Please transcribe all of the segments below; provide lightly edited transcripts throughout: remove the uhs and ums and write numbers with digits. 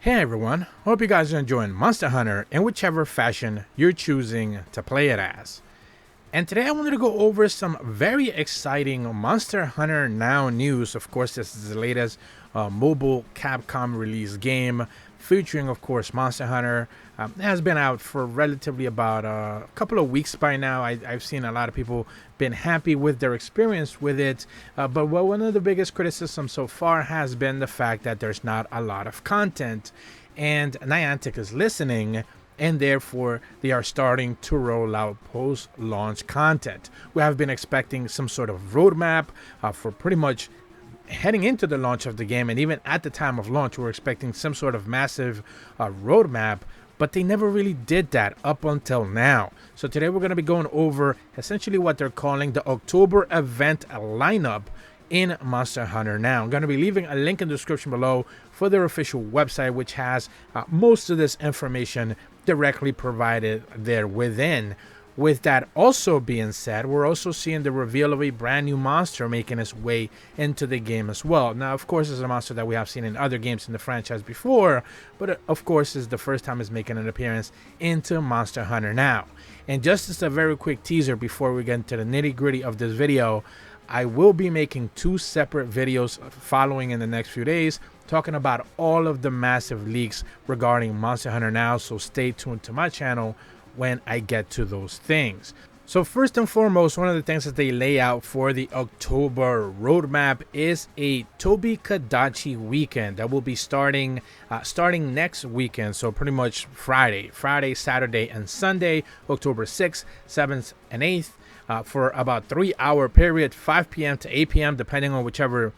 Hey everyone, hope you guys are enjoying Monster Hunter in whichever fashion you're choosing to play it as. And today I wanted to go over some very exciting Monster Hunter Now news. Of course, this is the latest mobile Capcom release game featuring, of course, Monster Hunter. It has been out for relatively about a couple of weeks by now. I've seen a lot of people been happy with their experience with it. But one of the biggest criticisms so far has been the fact that there's not a lot of content. And Niantic is listening, and therefore they are starting to roll out post-launch content. We have been expecting some sort of roadmap for pretty much heading into the launch of the game, and even at the time of launch we're expecting some sort of massive roadmap, but they never really did that up until now. So today we're going to be going over essentially what they're calling the October event lineup in Monster Hunter Now. I'm going to be leaving a link in the description below for their official website, which has most of this information directly provided there within. With that also being said, we're also seeing the reveal of a brand new monster making its way into the game as well. Now, of course, it's a monster that we have seen in other games in the franchise before, but of course, it's the first time it's making an appearance into Monster Hunter Now. And just as a very quick teaser before we get into the nitty-gritty of this video, I will be making two separate videos following in the next few days, talking about all of the massive leaks regarding Monster Hunter Now, so stay tuned to my channel when I get to those things. So first and foremost, one of the things that they lay out for the October roadmap is a Tobi-Kadachi weekend that will be starting next weekend. So pretty much Friday, Saturday, and Sunday, October 6th, 7th, and 8th. For about 3-hour period, 5 p.m. to 8 p.m. depending on whichever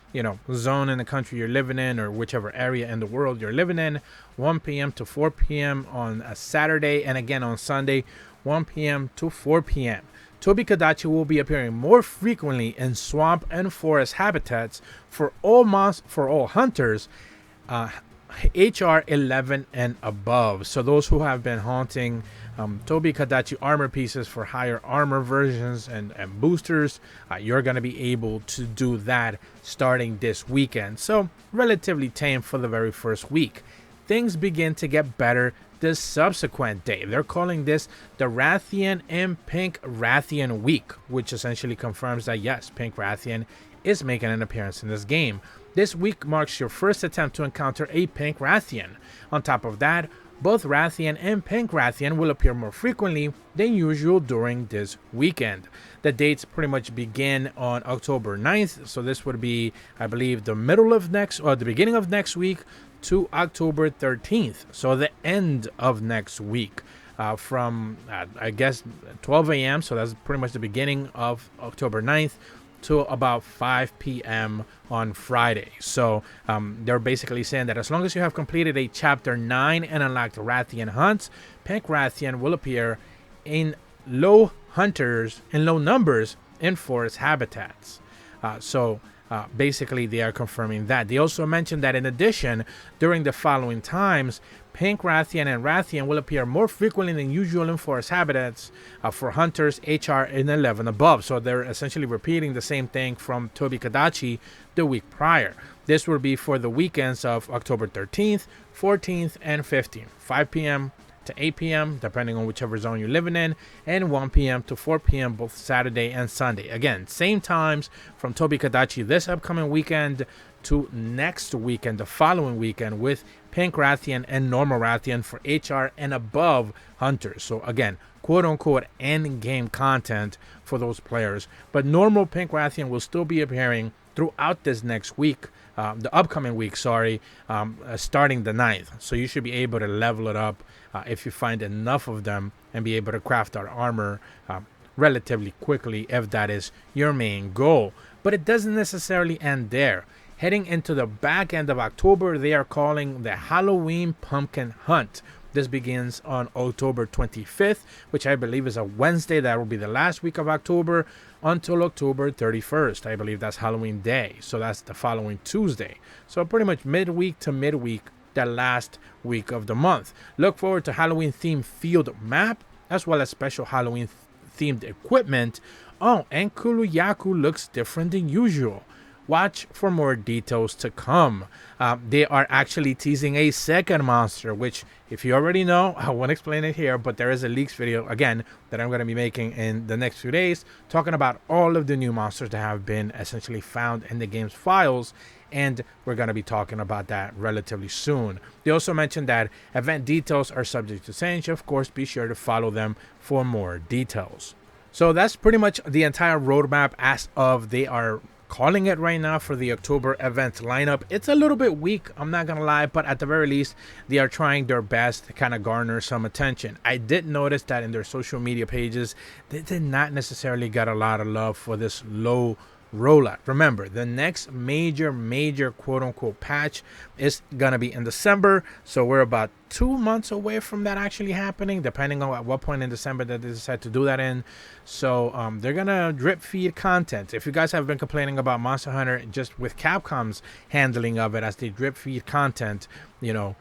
zone in the country you're living in or whichever area in the world you're living in. 1 p.m. to 4 p.m. on a Saturday, and again on Sunday, 1 p.m. to 4 p.m. Tobi-Kadachi will be appearing more frequently in swamp and forest habitats for all hunters HR 11 and above. So those who have been haunting Tobi-Kadachi armor pieces for higher armor versions and boosters, you're going to be able to do that starting this weekend. So relatively tame for the very first week. Things begin to get better the subsequent day. They're calling this the Rathian and Pink Rathian week, which essentially confirms that yes, Pink Rathian is making an appearance in this game. This week marks your first attempt to encounter a Pink Rathian. On top of that, both Rathian and Pink Rathian will appear more frequently than usual during this weekend. The dates pretty much begin on October 9th, so this would be, I believe, the beginning of next week to October 13th, so the end of next week. From, I guess, 12 a.m., so that's pretty much the beginning of October 9th, to about 5 p.m. on Friday. So they're basically saying that as long as you have completed a Chapter 9 and unlocked Rathian hunts, Pink Rathian will appear in low numbers in forest habitats. Basically, they are confirming that. They also mentioned that in addition, during the following times, Pink Rathian and Rathian will appear more frequently than usual in forest habitats for hunters HR 11 above. So they're essentially repeating the same thing from Tobi-Kadachi the week prior. This will be for the weekends of October 13th, 14th, and 15th, 5 p.m. to 8 p.m. depending on whichever zone you're living in, and 1 p.m. to 4 p.m. both Saturday and Sunday. Again, same times from Tobi-Kadachi this upcoming weekend to next weekend, the following weekend, with Pink Rathian and Normal Rathian for HR and above hunters. So again, quote-unquote end-game content for those players. But normal Pink Rathian will still be appearing throughout this next week, the upcoming week, starting the 9th. So you should be able to level it up if you find enough of them and be able to craft our armor relatively quickly if that is your main goal. But it doesn't necessarily end there. Heading into the back end of October, they are calling the Halloween Pumpkin Hunt. This begins on October 25th, which I believe is a Wednesday. That will be the last week of October until October 31st. I believe that's Halloween Day. So that's the following Tuesday. So pretty much midweek to midweek, the last week of the month. Look forward to Halloween themed field map, as well as special Halloween themed equipment. Oh, and Kuluyaku looks different than usual. watch for more details to come. They are actually teasing a second monster, which if you already know, I won't explain it here, but there is a leaks video again that I'm going to be making in the next few days talking about all of the new monsters that have been essentially found in the game's files, and we're going to be talking about that relatively soon. They also mentioned that event details are subject to change. Of course, be sure to follow them for more details. So that's pretty much the entire roadmap as of they are calling it right now for the October event lineup. It's a little bit weak, I'm not gonna lie, but at the very least they are trying their best to kind of garner some attention. I did notice that in their social media pages they did not necessarily get a lot of love for this low rollout. Remember, the next major quote-unquote patch is gonna be in December, so we're about 2 months away from that actually happening, depending on at what point in December that they decide to do that in. So they're gonna drip feed content. If you guys have been complaining about Monster Hunter just with Capcom's handling of it as they drip feed content, you know,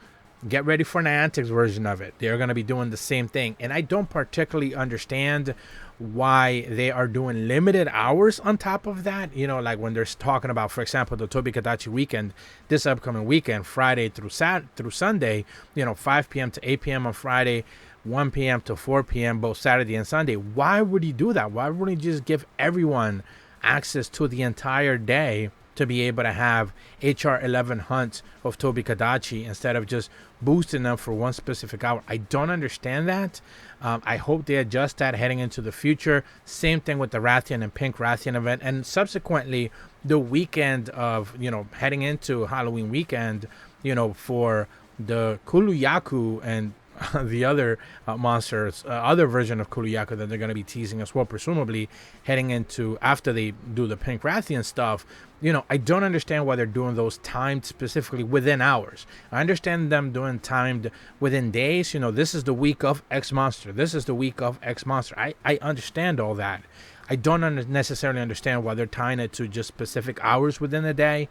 get ready for Niantic's version of it. They're going to be doing the same thing. And I don't particularly understand why they are doing limited hours on top of that. You know, like when they're talking about, for example, the Tobi-Kadachi weekend, this upcoming weekend, Friday through Sunday, you know, 5 p.m. to 8 p.m. on Friday, 1 p.m. to 4 p.m. both Saturday and Sunday. Why would he do that? Why wouldn't he just give everyone access to the entire day to be able to have HR 11 hunts of Tobi-Kadachi instead of just boosting them for one specific hour? I don't understand that. I hope they adjust that heading into the future. Same thing with the Rathian and Pink Rathian event, and subsequently the weekend of, you know, heading into Halloween weekend, you know, for the Kuluyaku and the other monsters, other version of Kuluyaku that they're going to be teasing as well, presumably heading into after they do the Pink Rathian stuff. You know, I don't understand why they're doing those timed specifically within hours. I understand them doing timed within days. You know, this is the week of X monster. This is the week of X monster. I understand all that. I don't necessarily understand why they're tying it to just specific hours within the day.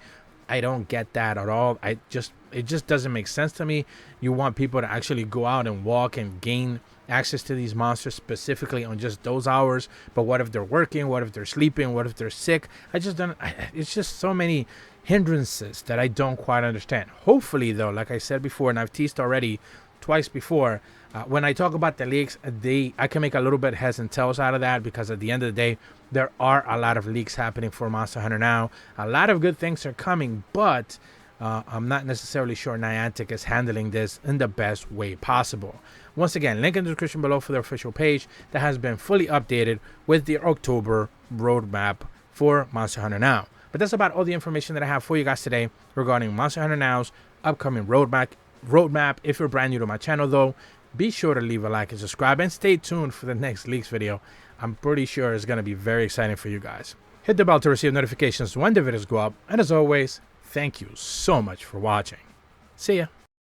I don't get that at all. It just doesn't make sense to me. You want people to actually go out and walk and gain access to these monsters specifically on just those hours. But what if they're working? What if they're sleeping? What if they're sick? It's just so many hindrances that I don't quite understand. Hopefully, though, like I said before, and I've teased already twice before, when I talk about the leaks, I can make a little bit heads and tails out of that, because at the end of the day, there are a lot of leaks happening for Monster Hunter now. A lot of good things are coming, but I'm not necessarily sure Niantic is handling this in the best way possible. Once again, link in the description below for their official page that has been fully updated with the October roadmap for Monster Hunter Now. But that's about all the information that I have for you guys today regarding Monster Hunter Now's upcoming roadmap. If you're brand new to my channel, though, be sure to leave a like and subscribe, and stay tuned for the next leaks video. I'm pretty sure it's going to be very exciting for you guys. Hit the bell to receive notifications when the videos go up, and as always, thank you so much for watching. See ya.